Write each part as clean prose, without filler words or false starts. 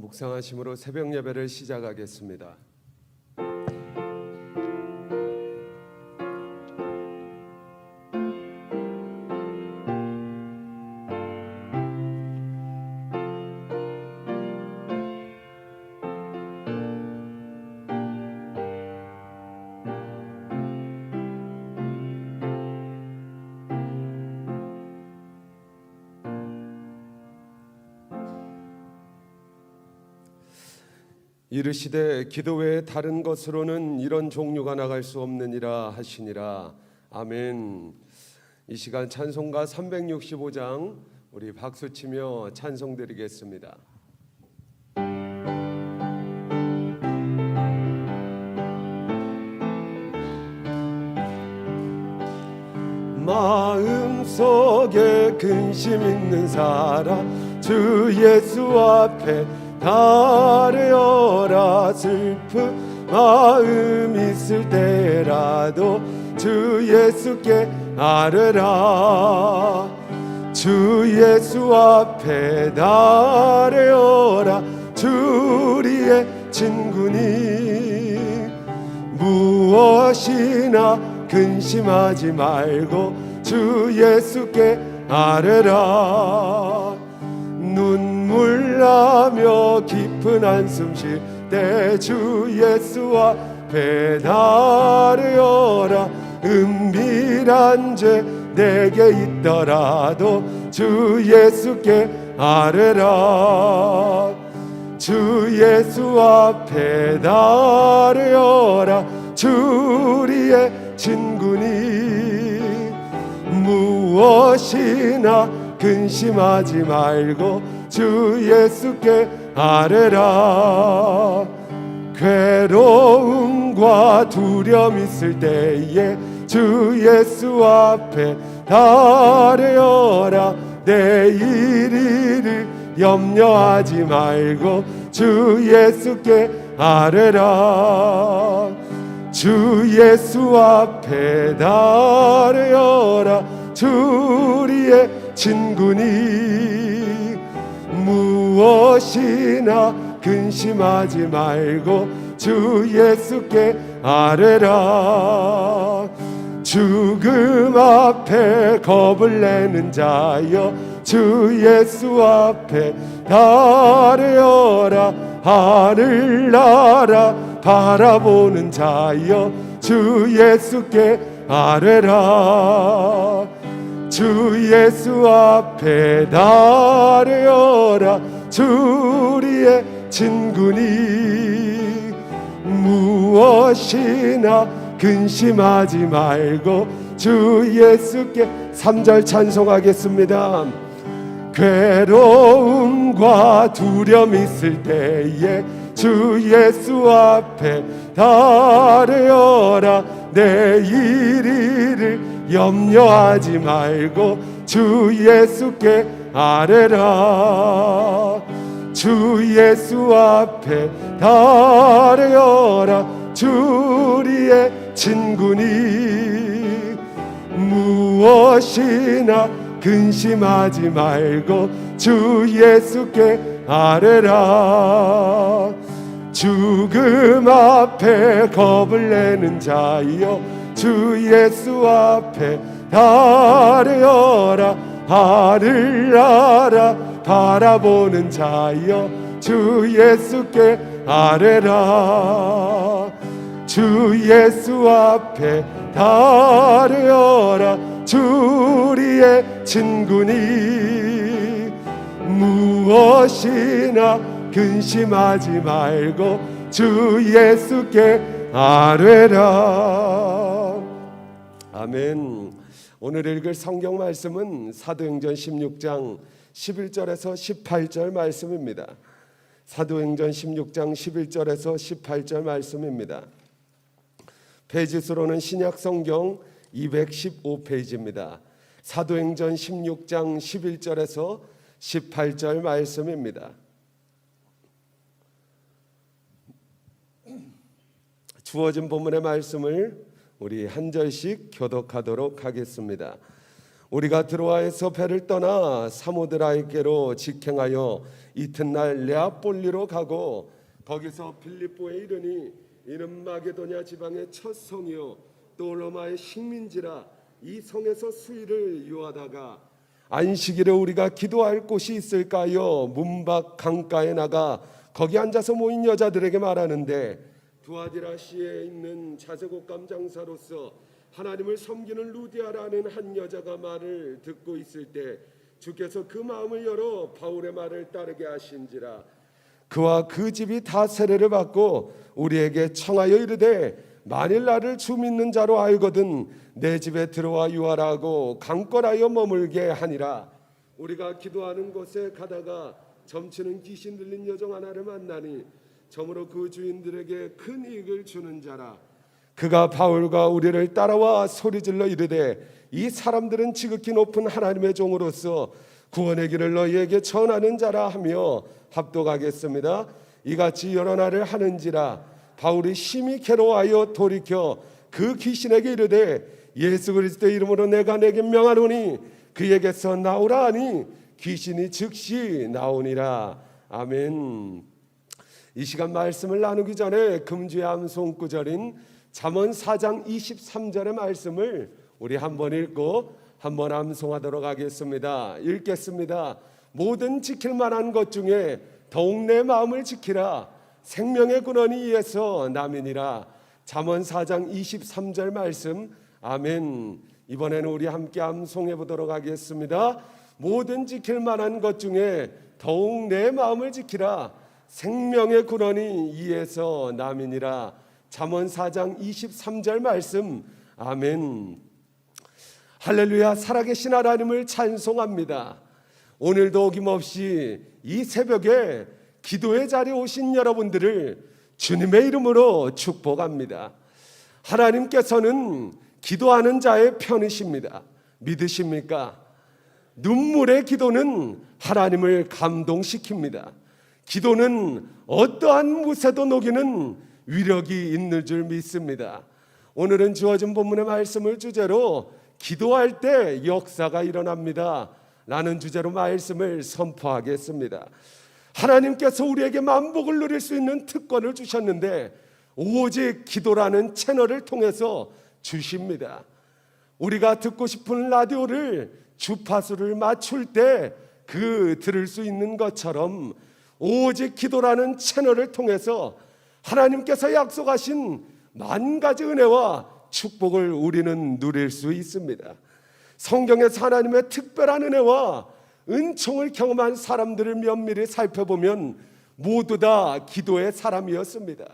묵상하심으로 새벽 예배를 시작하겠습니다. 이르시되 기도 외에 다른 것으로는 이런 종류가 나갈 수 없느니라 하시니라. 아멘. 이 시간 찬송가 365장 우리 박수치며 찬송드리겠습니다. 마음속에 근심 있는 사람 주 예수 앞에 달려라. 슬픈 마음 있을 때라도 주 예수께 아뢰라. 주 예수 앞에 달려라. 주 우리의 친구니 무엇이나 근심하지 말고 주 예수께 아뢰라. 눈물 나며 깊은 한숨 쉴 때 주 예수 앞에 달려라. 은밀한 죄 내게 있더라도 주 예수께 아뢰라. 주 예수 앞에 달려라. 주 우리의 친구니 무엇이나 근심하지 말고 주 예수께 아뢰라. 괴로움과 두려움 있을 때에 주 예수 앞에 달려라. 내일 일을 염려하지 말고 주 예수께 아뢰라. 주 예수 앞에 달려라. 주 우리의 친구니 무엇이나 근심하지 말고 주 예수께 아뢰라. 죽음 앞에 겁을 내는 자여 주 예수 앞에 달려라. 하늘나라 바라보는 자여 주 예수께 아뢰라. 주 예수 앞에 달려라. 주 우리의 친구니 무엇이나 근심하지 말고 주 예수께 3절 찬송하겠습니다. 괴로움과 두려움 있을 때에 주 예수 앞에 달려라. 내일 일을 염려하지 말고 주 예수께 아뢰라. 주 예수 앞에 달려라. 주 우리의 친구니 무엇이나 근심하지 말고 주 예수께 아뢰라. 죽음 앞에 겁을 내는 자여 주 예수 앞에 달려라. 하늘나라 바라보는 자여 주 예수께 아뢰라. 주 예수 앞에 달려라. 주 우리의 친구니 무엇이나 근심하지 말고 주 예수께 아뢰라. 아멘. 오늘 읽을 성경 말씀은 사도행전 16장 11절에서 18절 말씀입니다. 사도행전 16장 11절에서 18절 말씀입니다. 페이지수로는 신약성경 215페이지입니다. 사도행전 16장 11절에서 18절 말씀입니다. 주어진 본문의 말씀을 우리 한 절씩 교독하도록 하겠습니다. 우리가 드로아에서 배를 떠나 사모드라이께로 직행하여 이튿날 네아폴리로 가고 거기서 빌립보에 이르니 이는 마게도냐 지방의 첫 성이요 또 로마의 식민지라. 이 성에서 수일을 유하다가 안식일에 우리가 기도할 곳이 있을까요? 문밖 강가에 나가 거기 앉아서 모인 여자들에게 말하는데 두아디라시에 있는 자색옷감 장사로서 하나님을 섬기는 루디아라는 한 여자가 말을 듣고 있을 때 주께서 그 마음을 열어 바울의 말을 따르게 하신지라. 그와 그 집이 다 세례를 받고 우리에게 청하여 이르되 만일 나를 주 믿는 자로 알거든 내 집에 들어와 유하라고 강권하여 머물게 하니라. 우리가 기도하는 곳에 가다가 점치는 귀신 들린 여종 하나를 만나니 점으로 그 주인들에게 큰 이익을 주는 자라. 그가 바울과 우리를 따라와 소리질러 이르되 이 사람들은 지극히 높은 하나님의 종으로서 구원의 길을 너희에게 전하는 자라 하며 합독하겠습니다. 이같이 여러 날을 하는지라. 바울이 심히 괴로워하여 돌이켜 그 귀신에게 이르되 예수 그리스도의 이름으로 내가 내게 명하노니 그에게서 나오라 하니 귀신이 즉시 나오니라. 아멘. 이 시간 말씀을 나누기 전에 금주의 암송 구절인 잠언 4장 23절의 말씀을 우리 한번 읽고 한번 암송하도록 하겠습니다. 읽겠습니다. 모든 지킬 만한 것 중에 더욱 내 마음을 지키라. 생명의 근원이 이에서 남이니라. 잠언 4장 23절 말씀. 아멘. 이번에는 우리 함께 암송해 보도록 하겠습니다. 모든 지킬 만한 것 중에 더욱 내 마음을 지키라. 생명의 근원이 이에서 남이니라. 잠언 4장 23절 말씀. 아멘. 할렐루야. 살아계신 하나님을 찬송합니다. 오늘도 어김없이 이 새벽에 기도의 자리에 오신 여러분들을 주님의 이름으로 축복합니다. 하나님께서는 기도하는 자의 편이십니다. 믿으십니까? 눈물의 기도는 하나님을 감동시킵니다. 기도는 어떠한 무쇠도 녹이는 위력이 있는 줄 믿습니다. 오늘은 주어진 본문의 말씀을 주제로 기도할 때 역사가 일어납니다 라는 주제로 말씀을 선포하겠습니다. 하나님께서 우리에게 만복을 누릴 수 있는 특권을 주셨는데 오직 기도라는 채널을 통해서 주십니다. 우리가 듣고 싶은 라디오를 주파수를 맞출 때 들을 수 있는 것처럼 오직 기도라는 채널을 통해서 하나님께서 약속하신 만 가지 은혜와 축복을 우리는 누릴 수 있습니다. 성경에서 하나님의 특별한 은혜와 은총을 경험한 사람들을 면밀히 살펴보면 모두 다 기도의 사람이었습니다.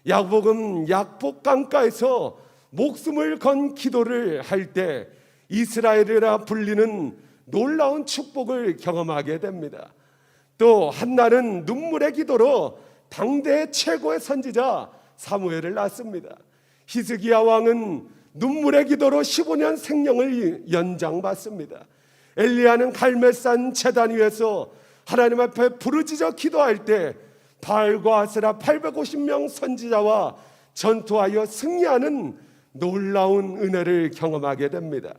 야고보는 약복강가에서 목숨을 건 기도를 할 때 이스라엘이라 불리는 놀라운 축복을 경험하게 됩니다. 또 한날은 눈물의 기도로 당대의 최고의 선지자 사무엘을 낳습니다. 히스기야 왕은 눈물의 기도로 15년 생명을 연장받습니다. 엘리야는 갈멜산 제단 위에서 하나님 앞에 부르짖어 기도할 때 바알과 아세라 850명 선지자와 전투하여 승리하는 놀라운 은혜를 경험하게 됩니다.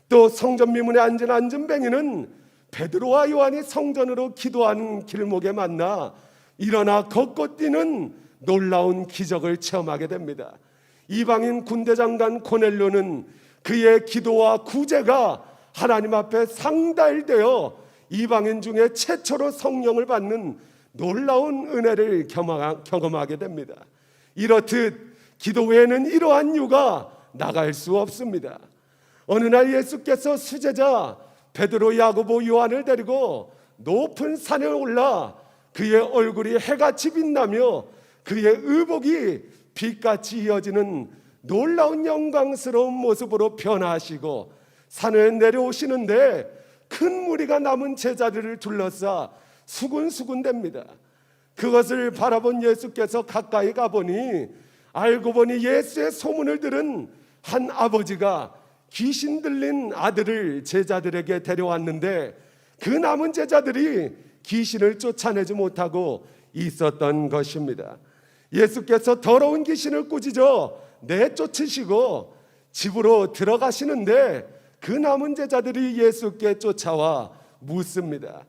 또 성전 미문에 앉은 안전뱅이는 베드로와 요한이 성전으로 기도하는 길목에 만나 일어나 걷고 뛰는 놀라운 기적을 체험하게 됩니다. 이방인 군대장관 고넬료는 그의 기도와 구제가 하나님 앞에 상달되어 이방인 중에 최초로 성령을 받는 놀라운 은혜를 경험하게 됩니다. 이렇듯 기도 외에는 이러한 유가 나갈 수 없습니다. 어느 날 예수께서 수제자 베드로, 야고보, 요한을 데리고 높은 산에 올라 그의 얼굴이 해같이 빛나며 그의 의복이 빛같이 이어지는 놀라운 영광스러운 모습으로 변화하시고 산에 내려오시는데 큰 무리가 남은 제자들을 둘러싸 수군수군댑니다. 그것을 바라본 예수께서 가까이 가보니 알고 보니 예수의 소문을 들은 한 아버지가 귀신 들린 아들을 제자들에게 데려왔는데 그 남은 제자들이 귀신을 쫓아내지 못하고 있었던 것입니다. 예수께서 더러운 귀신을 꾸짖어 내쫓으시고 집으로 들어가시는데 그 남은 제자들이 예수께 쫓아와 묻습니다.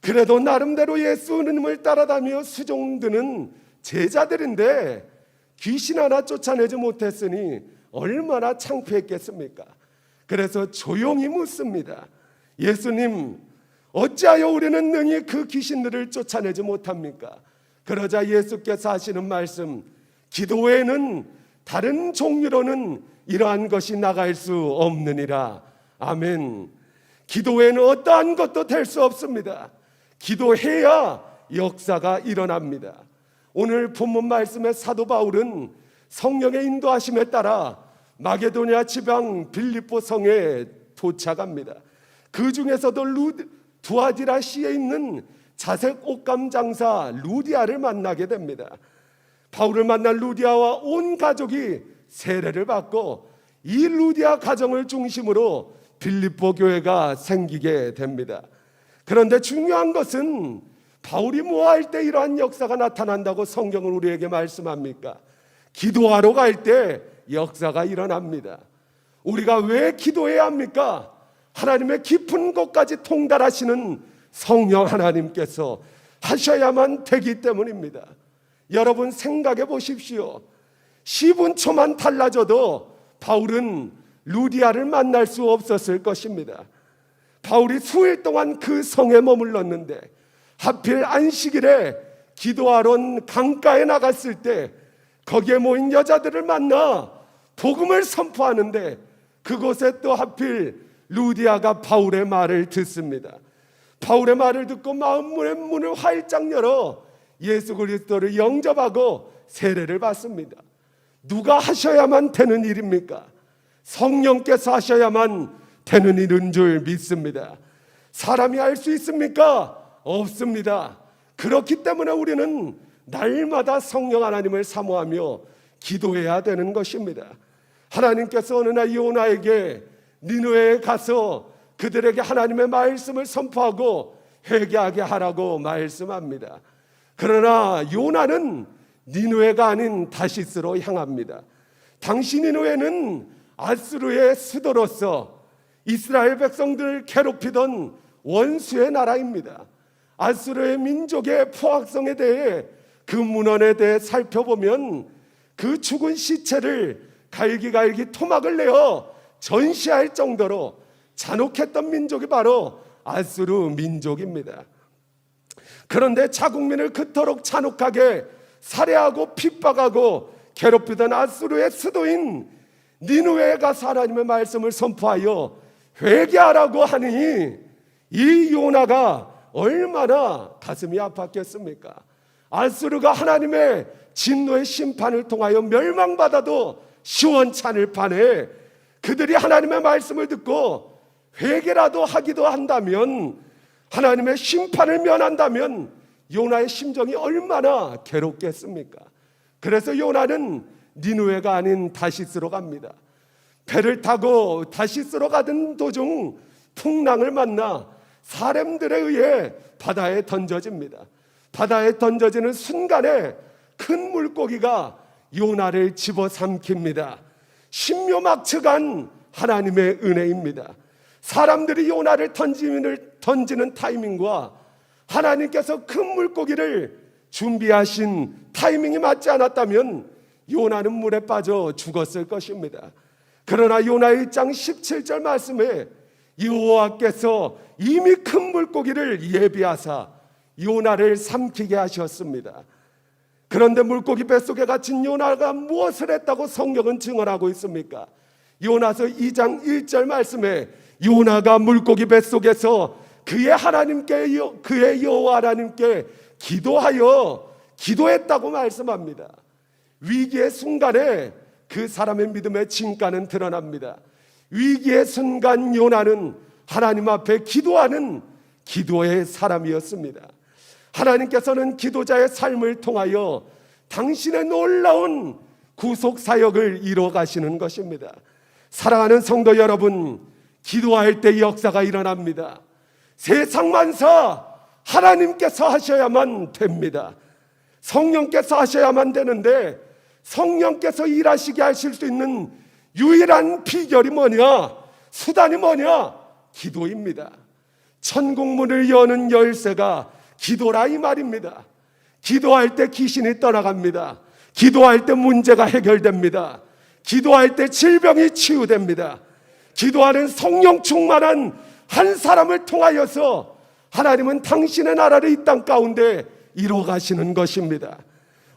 그래도 나름대로 예수님을 따라다니며 수종드는 제자들인데 귀신 하나 쫓아내지 못했으니 얼마나 창피했겠습니까? 그래서 조용히 묻습니다. 예수님, 어찌하여 우리는 능히 그 귀신들을 쫓아내지 못합니까? 그러자 예수께서 하시는 말씀, 기도 외에는 다른 종류로는 이러한 것이 나갈 수 없느니라. 아멘. 기도 외에는 어떠한 것도 될 수 없습니다. 기도해야 역사가 일어납니다. 오늘 본문 말씀의 사도 바울은 성령의 인도하심에 따라 마게도냐 지방 빌립보 성에 도착합니다. 그 중에서도 두아디라시에 있는 자색 옷감 장사 루디아를 만나게 됩니다. 바울을 만난 루디아와 온 가족이 세례를 받고 이 루디아 가정을 중심으로 빌립보 교회가 생기게 됩니다. 그런데 중요한 것은 바울이 뭐 할 때 이러한 역사가 나타난다고 성경은 우리에게 말씀합니까? 기도하러 갈 때 역사가 일어납니다. 우리가 왜 기도해야 합니까? 하나님의 깊은 곳까지 통달하시는 성령 하나님께서 하셔야만 되기 때문입니다. 여러분 생각해 보십시오. 10분초만 달라져도 바울은 루디아를 만날 수 없었을 것입니다. 바울이 수일 동안 그 성에 머물렀는데 하필 안식일에 기도하러 강가에 나갔을 때 거기에 모인 여자들을 만나 복음을 선포하는데 그곳에 또 하필 루디아가 바울의 말을 듣습니다. 바울의 말을 듣고 마음의 문을 활짝 열어 예수 그리스도를 영접하고 세례를 받습니다. 누가 하셔야만 되는 일입니까? 성령께서 하셔야만 되는 일인 줄 믿습니다. 사람이 할 수 있습니까? 없습니다. 그렇기 때문에 우리는 날마다 성령 하나님을 사모하며 기도해야 되는 것입니다. 하나님께서 어느 날 요나에게 니느웨에 가서 그들에게 하나님의 말씀을 선포하고 회개하게 하라고 말씀합니다. 그러나 요나는 니느웨가 아닌 다시스로 향합니다. 당시 니느웨는 아수르의 수도로서 이스라엘 백성들을 괴롭히던 원수의 나라입니다. 아수르의 민족의 포악성에 대해 그 문헌에 대해 살펴보면 그 죽은 시체를 갈기갈기 토막을 내어 전시할 정도로 잔혹했던 민족이 바로 아수르 민족입니다. 그런데 자국민을 그토록 잔혹하게 살해하고 핍박하고 괴롭히던 아수르의 수도인 니느웨에 가서 하나님의 말씀을 선포하여 회개하라고 하니 이 요나가 얼마나 가슴이 아팠겠습니까? 아수르가 하나님의 진노의 심판을 통하여 멸망받아도 시원찮을 판에 그들이 하나님의 말씀을 듣고 회개라도 하기도 한다면, 하나님의 심판을 면한다면 요나의 심정이 얼마나 괴롭겠습니까? 그래서 요나는 니느웨가 아닌 다시스로 갑니다. 배를 타고 다시스로 가던 도중 풍랑을 만나 사람들에 의해 바다에 던져집니다. 바다에 던져지는 순간에 큰 물고기가 요나를 집어삼킵니다. 신묘막측한 하나님의 은혜입니다. 사람들이 요나를 던지는 타이밍과 하나님께서 큰 물고기를 준비하신 타이밍이 맞지 않았다면 요나는 물에 빠져 죽었을 것입니다. 그러나 요나 1장 17절 말씀에 여호와께서 이미 큰 물고기를 예비하사 요나를 삼키게 하셨습니다. 그런데 물고기 뱃속에 갇힌 요나가 무엇을 했다고 성경은 증언하고 있습니까? 요나서 2장 1절 말씀에 요나가 물고기 뱃속에서 그의 여호와 하나님께 기도했다고 말씀합니다. 위기의 순간에 그 사람의 믿음의 진가는 드러납니다. 위기의 순간 요나는 하나님 앞에 기도하는 기도의 사람이었습니다. 하나님께서는 기도자의 삶을 통하여 당신의 놀라운 구속 사역을 이루어 가시는 것입니다. 사랑하는 성도 여러분, 기도할 때 역사가 일어납니다. 세상 만사 하나님께서 하셔야만 됩니다. 성령께서 하셔야만 되는데, 성령께서 일하시게 하실 수 있는 유일한 비결이 뭐냐? 수단이 뭐냐? 기도입니다. 천국문을 여는 열쇠가 기도라 이 말입니다. 기도할 때 귀신이 떠나갑니다. 기도할 때 문제가 해결됩니다. 기도할 때 질병이 치유됩니다. 기도하는 성령 충만한 한 사람을 통하여서 하나님은 당신의 나라를 이 땅 가운데 이루어 가시는 것입니다.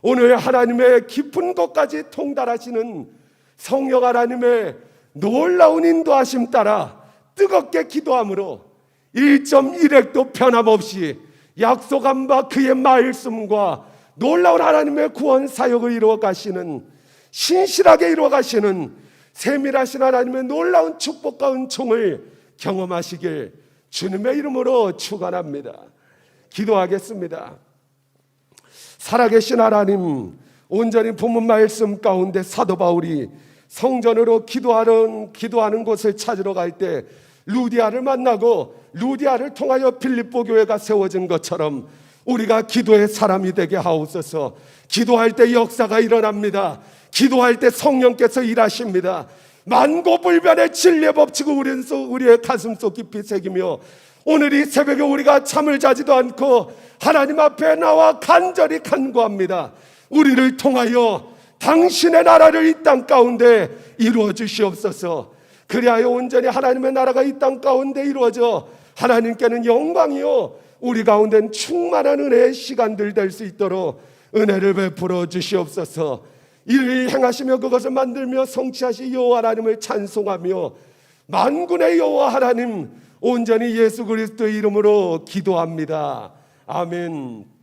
오늘 하나님의 깊은 곳까지 통달하시는 성령 하나님의 놀라운 인도하심 따라 뜨겁게 기도함으로 1.1핵도 변함없이 약속한 바 그의 말씀과 놀라운 하나님의 구원 사역을 이루어 가시는, 신실하게 이루어 가시는 세밀하신 하나님의 놀라운 축복과 은총을 경험하시길 주님의 이름으로 축원합니다. 기도하겠습니다. 살아계신 하나님, 온전히 본문 말씀 가운데 사도 바울이 성전으로 기도하는 곳을 찾으러 갈 때 루디아를 만나고 루디아를 통하여 빌립보 교회가 세워진 것처럼 우리가 기도의 사람이 되게 하옵소서. 기도할 때 역사가 일어납니다. 기도할 때 성령께서 일하십니다. 만고불변의 진리의 법칙을 우리의 가슴속 깊이 새기며 오늘 이 새벽에 우리가 잠을 자지도 않고 하나님 앞에 나와 간절히 간구합니다. 우리를 통하여 당신의 나라를 이 땅 가운데 이루어 주시옵소서. 그리하여 온전히 하나님의 나라가 이 땅 가운데 이루어져 하나님께는 영광이요 우리 가운데는 충만한 은혜의 시간들 될 수 있도록 은혜를 베풀어 주시옵소서. 이를 행하시며 그것을 만들며 성취하시 여호와 하나님을 찬송하며 만군의 여호와 하나님 온전히 예수 그리스도의 이름으로 기도합니다. 아멘.